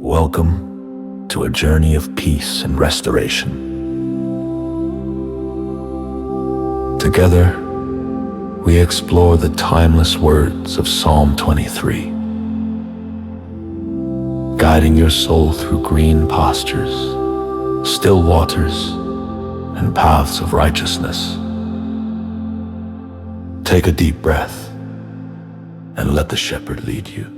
Welcome to a journey of peace and restoration. Together, we explore the timeless words of Psalm 23, guiding your soul through green pastures, still waters, and paths of righteousness. Take a deep breath and let the shepherd lead you.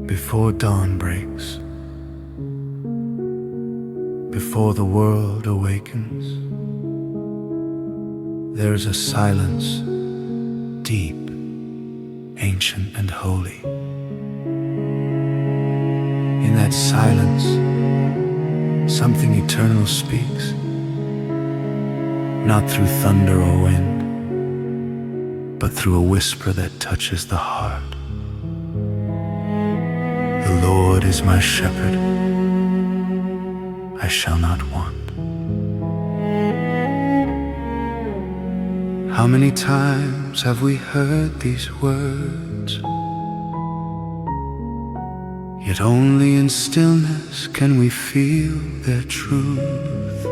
Before dawn breaks, before the world awakens, there is a silence deep, ancient, and holy. In that silence, something eternal speaks, not through thunder or wind, but through a whisper that touches the heart. The Lord is my shepherd, I shall not want. How many times have we heard these words? Yet only in stillness can we feel their truth.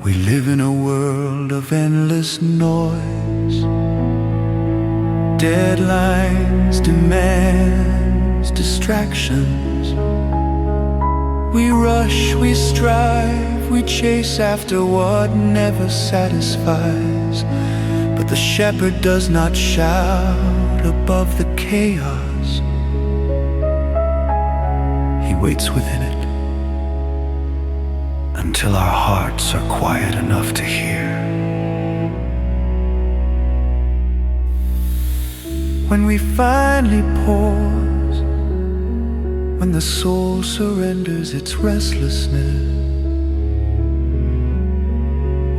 We live in a world of endless noise, deadlines, demands, distractions. We rush, we strive, we chase after what never satisfies. But the shepherd does not shout above the chaos. He waits within it until our hearts are quiet enough to hear. When we finally pause, when the soul surrenders its restlessness,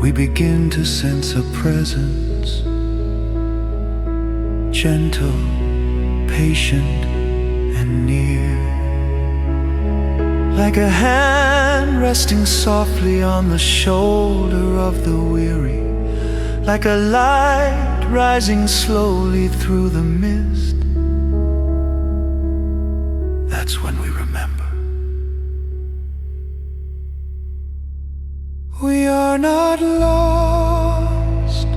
we begin to sense a presence, gentle, patient, and near. Like a hand resting softly on the shoulder of the weary, like a light rising slowly through the mist. That's when we remember. We are not lost.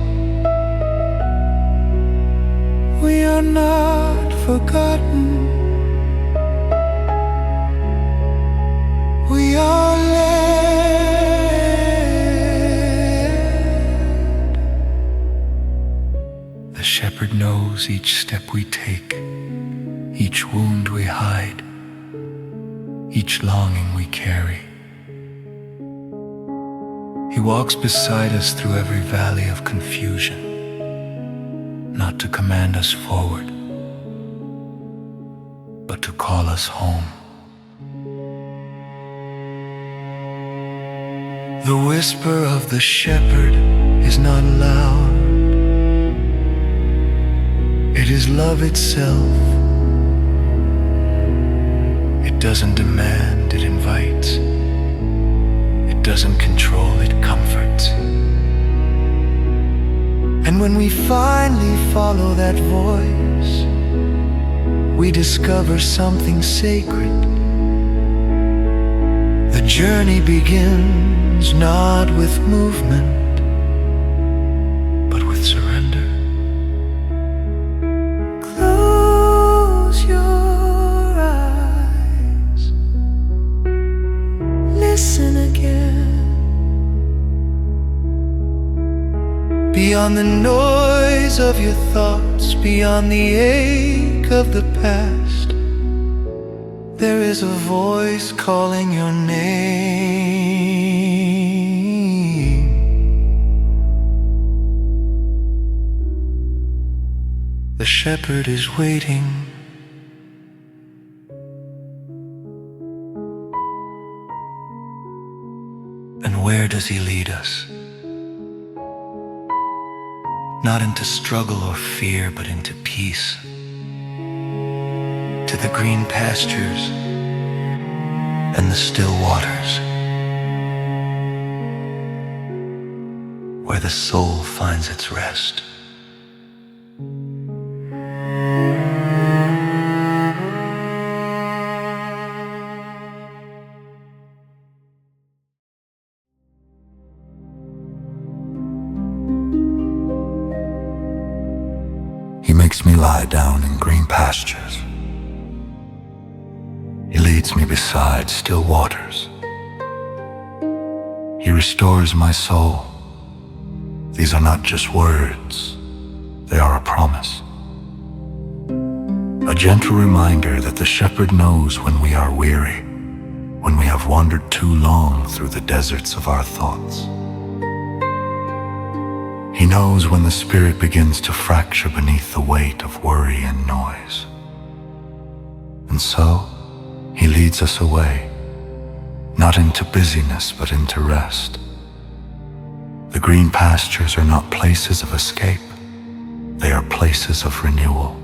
We are not forgotten. We are led. The shepherd knows each step we take, each wound we hide, each longing we carry. He walks beside us through every valley of confusion, not to command us forward, but to call us home. The whisper of the shepherd is not loud. It is love itself. It doesn't demand, it invites. It doesn't control, it comforts. And when we finally follow that voice, we discover something sacred. The journey begins not with movement, but with surrender. Close your eyes, listen again. Beyond the noise of your thoughts, beyond the ache of the past, There is a voice calling your name. The shepherd is waiting. And where does he lead us? Not into struggle or fear, but into peace. To the green pastures and the still waters, where the soul finds its rest. He makes me lie down in green pastures. He leads me beside still waters. He restores my soul. These are not just words, they are a promise. A gentle reminder that the shepherd knows when we are weary, when we have wandered too long through the deserts of our thoughts. He knows when the spirit begins to fracture beneath the weight of worry and noise. And so, he leads us away, not into busyness but into rest. The green pastures are not places of escape, they are places of renewal.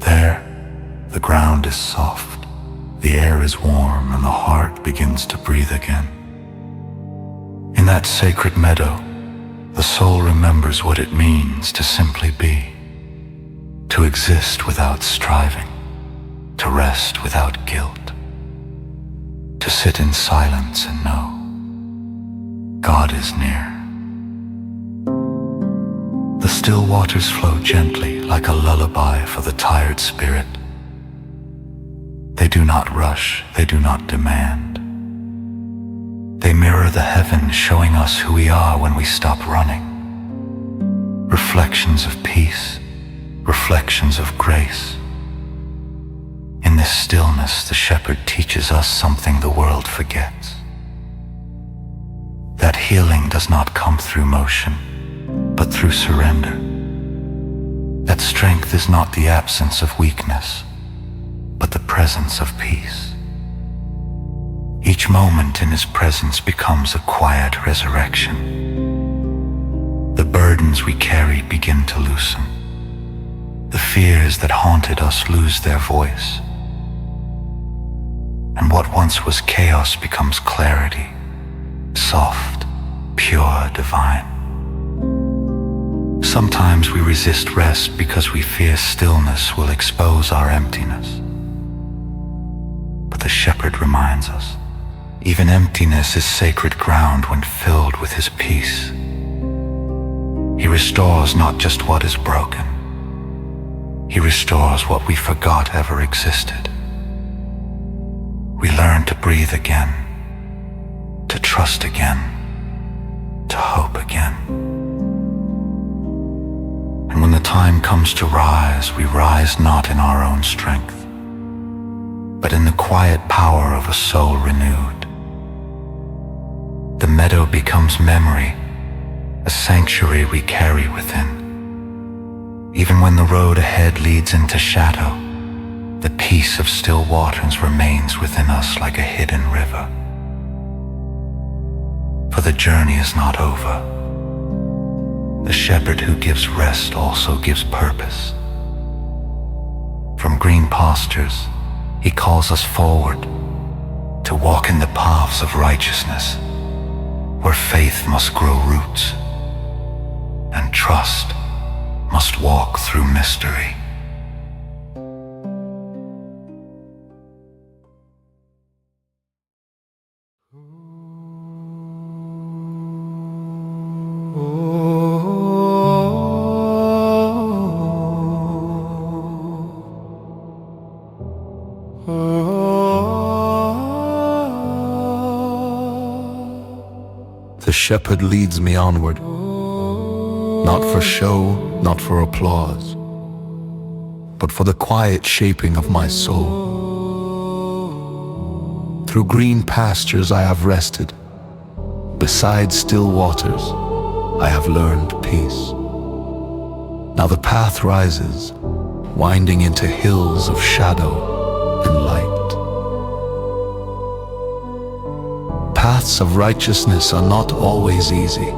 There, the ground is soft, the air is warm, and the heart begins to breathe again. In that sacred meadow, the soul remembers what it means to simply be, to exist without striving, to rest without guilt, to sit in silence and know God is near. The still waters flow gently like a lullaby for the tired spirit. They do not rush, they do not demand. They mirror the heavens, showing us who we are when we stop running. Reflections of peace, reflections of grace. In this stillness, the shepherd teaches us something the world forgets. That healing does not come through motion, but through surrender. That strength is not the absence of weakness, but the presence of peace. Each moment in his presence becomes a quiet resurrection. The burdens we carried begin to loosen. The fears that haunted us lose their voice. And what once was chaos becomes clarity, soft, pure, divine. Sometimes we resist rest because we fear stillness will expose our emptiness. But the shepherd reminds us, even emptiness is sacred ground when filled with his peace. He restores not just what is broken, he restores what we forgot ever existed. We learn to breathe again, to trust again, to hope again. And when the time comes to rise, we rise not in our own strength, but in the quiet power of a soul renewed. The meadow becomes memory, a sanctuary we carry within. Even when the road ahead leads into shadow, the peace of still waters remains within us like a hidden river. For the journey is not over. The shepherd who gives rest also gives purpose. From green pastures, he calls us forward to walk in the paths of righteousness, where faith must grow roots and trust must walk through mystery. The shepherd leads me onward, not for show, not for applause, but for the quiet shaping of my soul. Through green pastures I have rested. Beside still waters, I have learned peace. Now the path rises, winding into hills of shadow and light. Paths of righteousness are not always easy.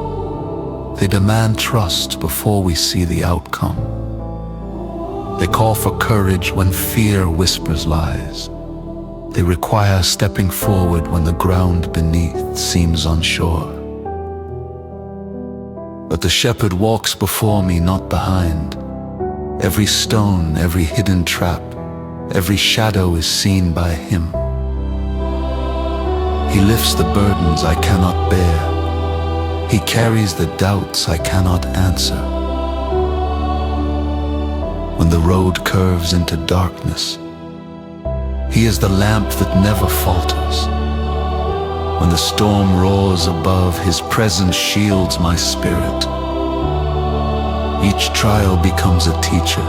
They demand trust before we see the outcome. They call for courage when fear whispers lies. They require stepping forward when the ground beneath seems unsure. But the shepherd walks before me, not behind. Every stone, every hidden trap, every shadow is seen by him. He lifts the burdens I cannot bear. He carries the doubts I cannot answer. When the road curves into darkness, he is the lamp that never falters. When the storm roars above, his presence shields my spirit. Each trial becomes a teacher.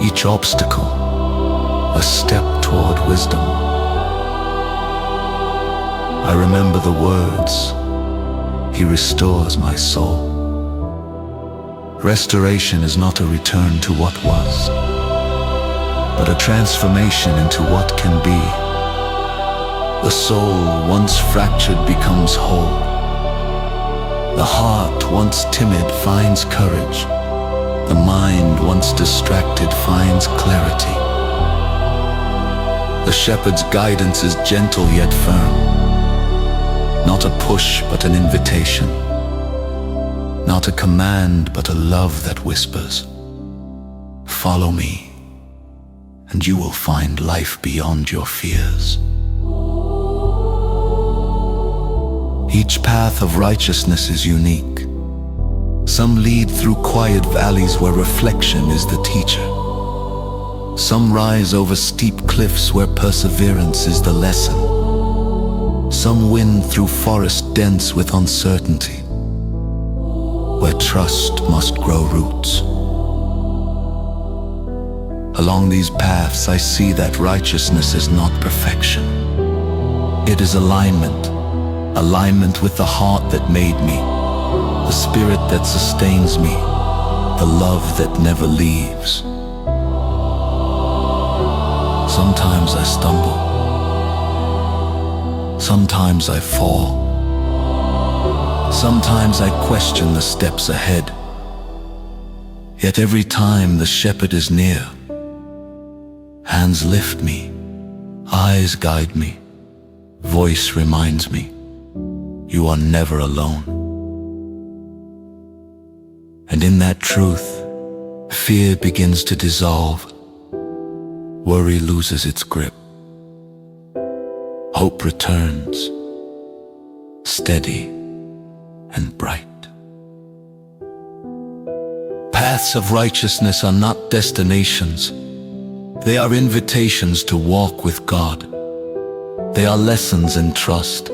Each obstacle, a step toward wisdom. I remember the words, he restores my soul. Restoration is not a return to what was, but a transformation into what can be. The soul, once fractured, becomes whole. The heart, once timid, finds courage. The mind, once distracted, finds clarity. The shepherd's guidance is gentle yet firm. Not a push, but an invitation. Not a command, but a love that whispers, "Follow me, and you will find life beyond your fears." Each path of righteousness is unique. Some lead through quiet valleys where reflection is the teacher. Some rise over steep cliffs where perseverance is the lesson. Some win through forest dense with uncertainty, where trust must grow roots. Along these paths I see that righteousness is not perfection. It is alignment. Alignment with the heart that made me, the spirit that sustains me, the love that never leaves. Sometimes I stumble. Sometimes I fall. Sometimes I question the steps ahead. Yet every time the shepherd is near. Hands lift me, eyes guide me, voice reminds me, you are never alone. And in that truth, fear begins to dissolve. Worry loses its grip. Hope returns, steady and bright. Paths of righteousness are not destinations. They are invitations to walk with God. They are lessons in trust.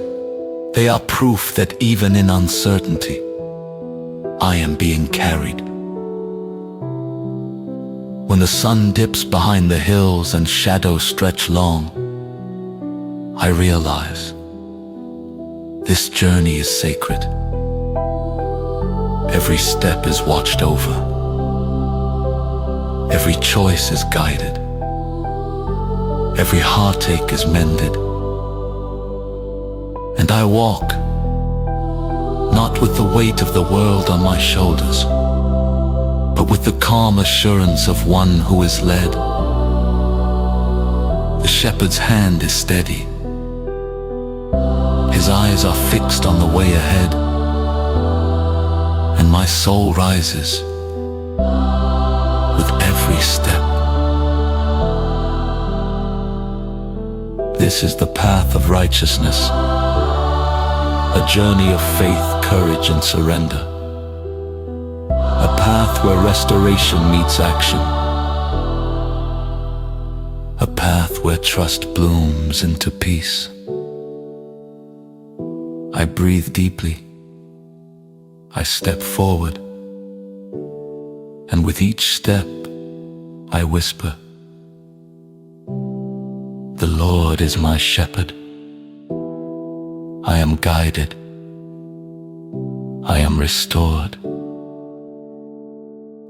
They are proof that even in uncertainty, I am being carried. When the sun dips behind the hills and shadows stretch long, I realize this journey is sacred. Every step is watched over. Every choice is guided. Every heartache is mended. And I walk, not with the weight of the world on my shoulders, but with the calm assurance of one who is led. The shepherd's hand is steady. His eyes are fixed on the way ahead, and my soul rises with every step. This is the path of righteousness, a journey of faith, courage, and surrender. A path where restoration meets action. A path where trust blooms into peace. I breathe deeply. I step forward. And with each step, I whisper, The Lord is my shepherd. I am guided. I am restored.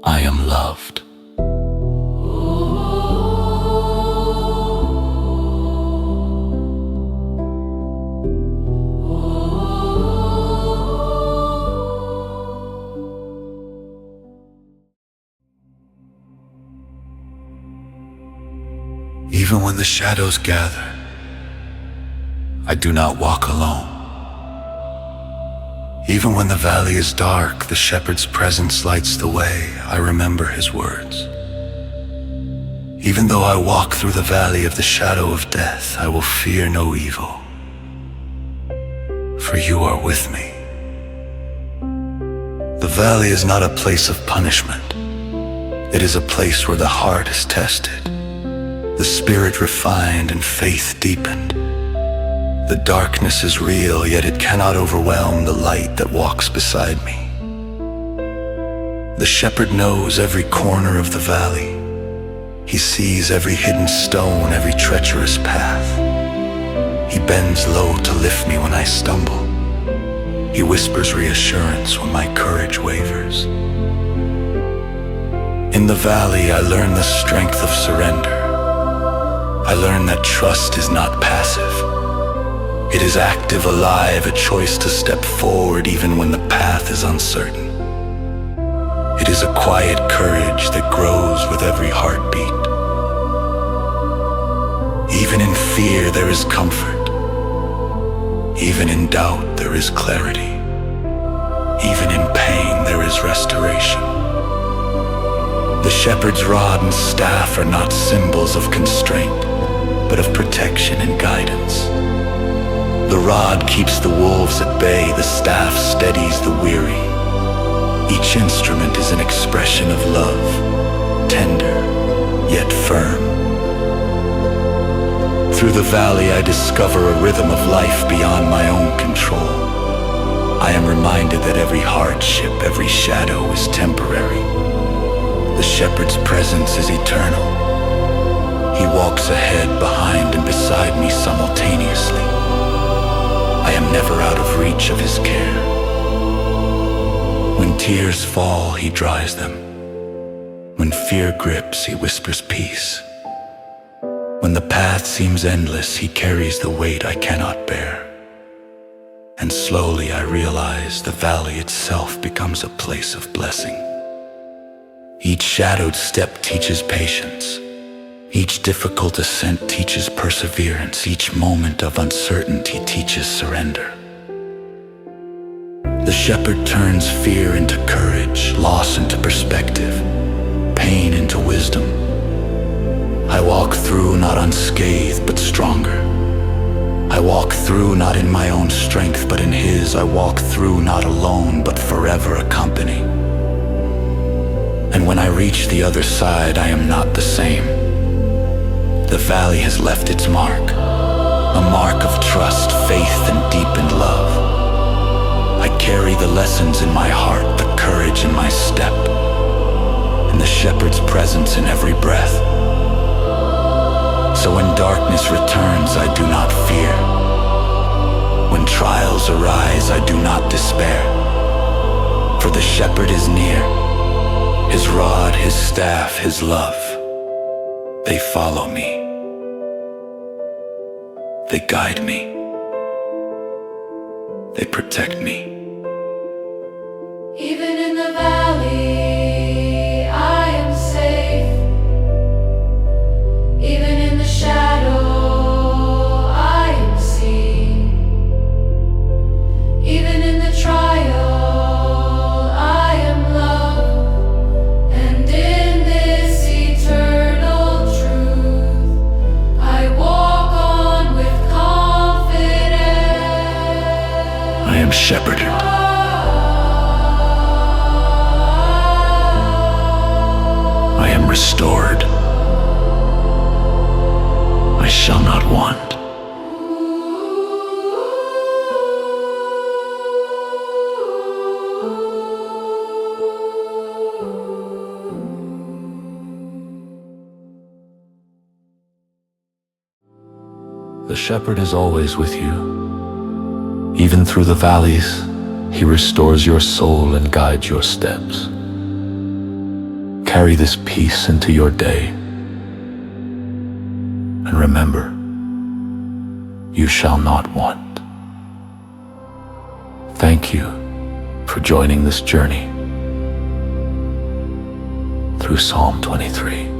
I am loved. Even when the shadows gather, I do not walk alone. Even when the valley is dark, the shepherd's presence lights the way. I remember his words. Even though I walk through the valley of the shadow of death, I will fear no evil, for you are with me. The valley is not a place of punishment. It is a place where the heart is tested, the spirit refined and faith deepened. The darkness is real, yet it cannot overwhelm the light that walks beside me. The shepherd knows every corner of the valley. He sees every hidden stone, every treacherous path. He bends low to lift me when I stumble. He whispers reassurance when my courage wavers. In the valley, I learn the strength of surrender. I learn that trust is not passive. It is active, alive, a choice to step forward even when the path is uncertain. It is a quiet courage that grows with every heartbeat. Even in fear, there is comfort. Even in doubt, there is clarity. Even in pain, there is restoration. The shepherd's rod and staff are not symbols of constraint, but of protection and guidance. The rod keeps the wolves at bay, the staff steadies the weary. Each instrument is an expression of love, tender, yet firm. Through the valley I discover a rhythm of life beyond my own control. I am reminded that every hardship, every shadow is temporary. The shepherd's presence is eternal. He walks ahead, behind, and beside me simultaneously. I am never out of reach of his care. When tears fall, he dries them. When fear grips, he whispers peace. When the path seems endless, he carries the weight I cannot bear. And slowly I realize the valley itself becomes a place of blessing. Each shadowed step teaches patience. Each difficult ascent teaches perseverance. Each moment of uncertainty teaches surrender. The shepherd turns fear into courage, loss into perspective, pain into wisdom. I walk through not unscathed but stronger. I walk through not in my own strength but in his. I walk through not alone but forever accompanied. And when I reach the other side, I am not the same. The valley has left its mark, a mark of trust, faith, and deepened love. I carry the lessons in my heart, the courage in my step, and the shepherd's presence in every breath. So when darkness returns, I do not fear. When trials arise, I do not despair. For the shepherd is near. His rod, his staff, his love, they follow me. They guide me. They protect me. Even in the valley, I am safe. Even in the shadow, I am seen. Even in the trial, I am loved. And in this eternal truth, I walk on with confidence. I am shepherded. I am restored. I shall not want. The shepherd is always with you. Even through the valleys, he restores your soul and guides your steps. Carry this peace into your day. And remember, you shall not want. Thank you for joining this journey through Psalm 23.